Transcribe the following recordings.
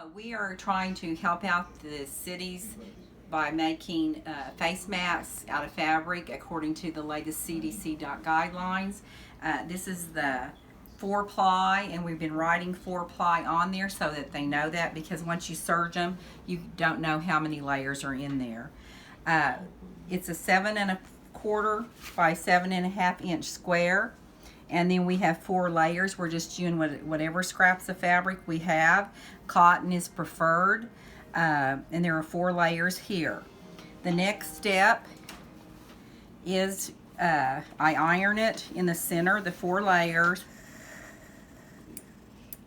We are trying to help out the cities by making face masks out of fabric according to the latest CDC guidelines. This is the 4-ply, and we've been writing 4-ply on there so that they know that, because once you serge them, you don't know how many layers are in there. It's a 7¼ by 7½ inch square. And then we have 4 layers. We're just using whatever scraps of fabric we have. Cotton is preferred. And there are 4 layers here. The next step is I iron it in the center, the 4 layers.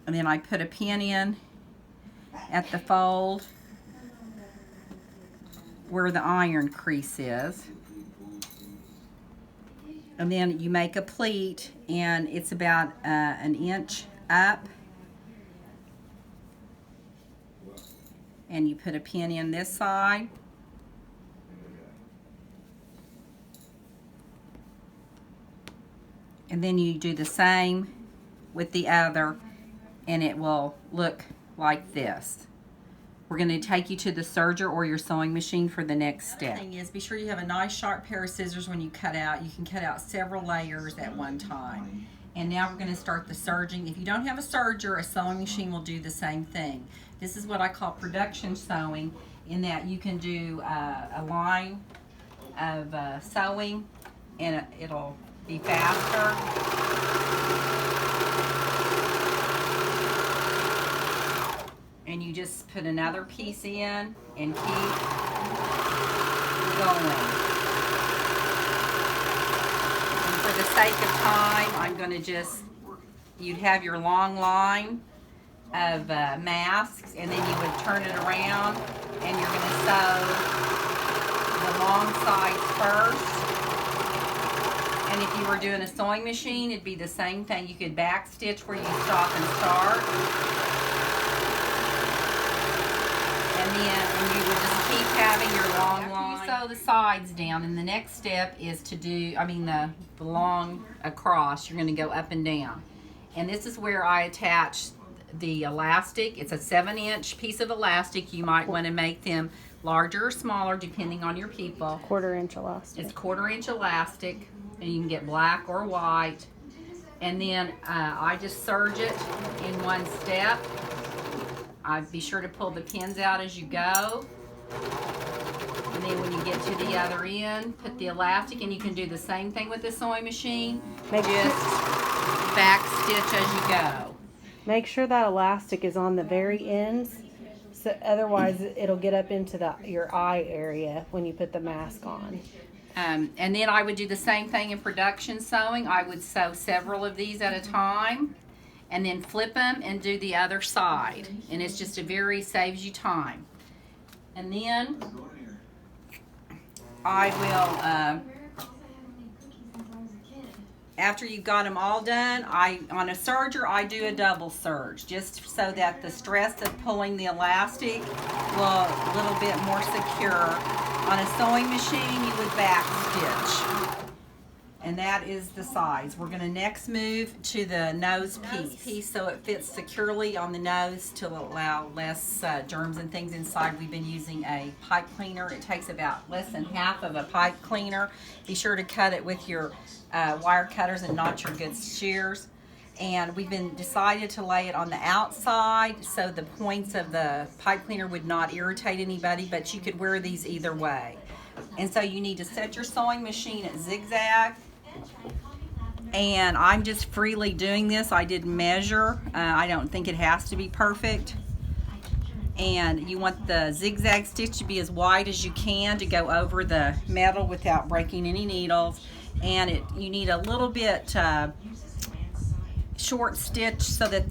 And then I put a pin in at the fold where the iron crease is. And then you make a pleat, and it's about an inch up. And you put a pin in this side. And then you do the same with the other, and it will look like this. We're going to take you to the serger or your sewing machine for the next step. The thing is, be sure you have a nice sharp pair of scissors when you cut out. You can cut out several layers at one time. And now we're going to start the serging. If you don't have a serger, a sewing machine will do the same thing. This is what I call production sewing, in that you can do a line of sewing, and it'll be faster. And you just put another piece in and keep going. And for the sake of time, I'm going to you'd have your long line of masks, and then you would turn it around, and you're going to sew the long sides first. And if you were doing a sewing machine, it'd be the same thing. You could back stitch where you stop and start. And you would just keep having your long line. You sew the sides down, and the next step is to do, the long across, you're going to go up and down. And this is where I attach the elastic. It's a 7-inch piece of elastic. You might want to make them larger or smaller depending on your people. 1/4 inch elastic. It's 1/4 inch elastic, and you can get black or white. And then I just serge it in one step. Be sure to pull the pins out as you go. And then when you get to the other end, put the elastic, and you can do the same thing with the sewing machine. Just back stitch as you go. Make sure that elastic is on the very ends, so otherwise it'll get up into your eye area when you put the mask on. And then I would do the same thing in production sewing. I would sew several of these at a time, and then flip them and do the other side. And it's just saves you time. And then I will, after you've got them all done, on a serger, I do a double serge, just so that the stress of pulling the elastic will a little bit more secure. On a sewing machine, you would back stitch. And that is the size. We're going to next move to the nose piece so it fits securely on the nose to allow less germs and things inside. We've been using a pipe cleaner. It takes about less than half of a pipe cleaner. Be sure to cut it with your wire cutters and not your good shears. And we've decided to lay it on the outside so the points of the pipe cleaner would not irritate anybody, but you could wear these either way. And so you need to set your sewing machine at zigzag. And I'm just freely doing this. I didn't measure. I don't think it has to be perfect. And you want the zigzag stitch to be as wide as you can to go over the metal without breaking any needles. And you need a little bit short stitch so that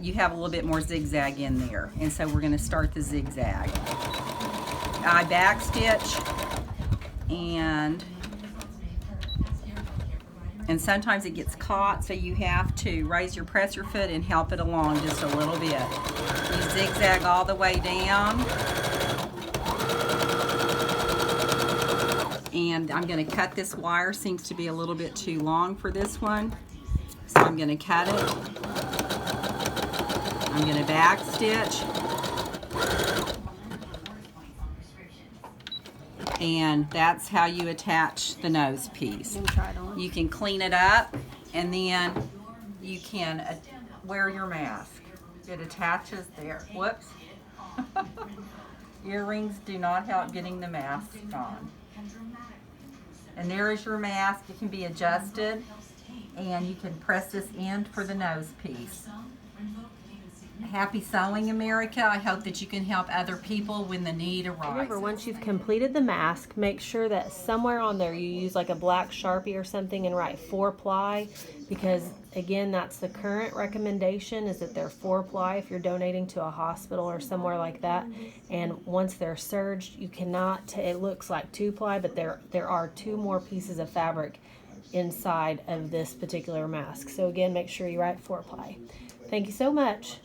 you have a little bit more zigzag in there. And so we're going to start the zigzag. I back stitch, and sometimes it gets caught, so you have to raise your presser foot and help it along just a little bit. You zigzag all the way down. And I'm going to cut this wire. Seems to be a little bit too long for this one, so I'm going to cut it. I'm going to back stitch. And that's how you attach the nose piece. Try it on. You can clean it up, and then you can wear your mask. It attaches there. Whoops. Earrings do not help getting the mask on. And there is your mask. It can be adjusted, and you can press this in for the nose piece. Happy sewing, America. I hope that you can help other people when the need arises. Remember, once you've completed the mask, make sure that somewhere on there you use like a black Sharpie or something and write 4-ply, because again, that's the current recommendation, is that they're 4-ply if you're donating to a hospital or somewhere like that. And once they're serged, you cannot, it looks like 2-ply, but there are 2 more pieces of fabric inside of this particular mask. So again, make sure you write 4-ply. Thank you so much.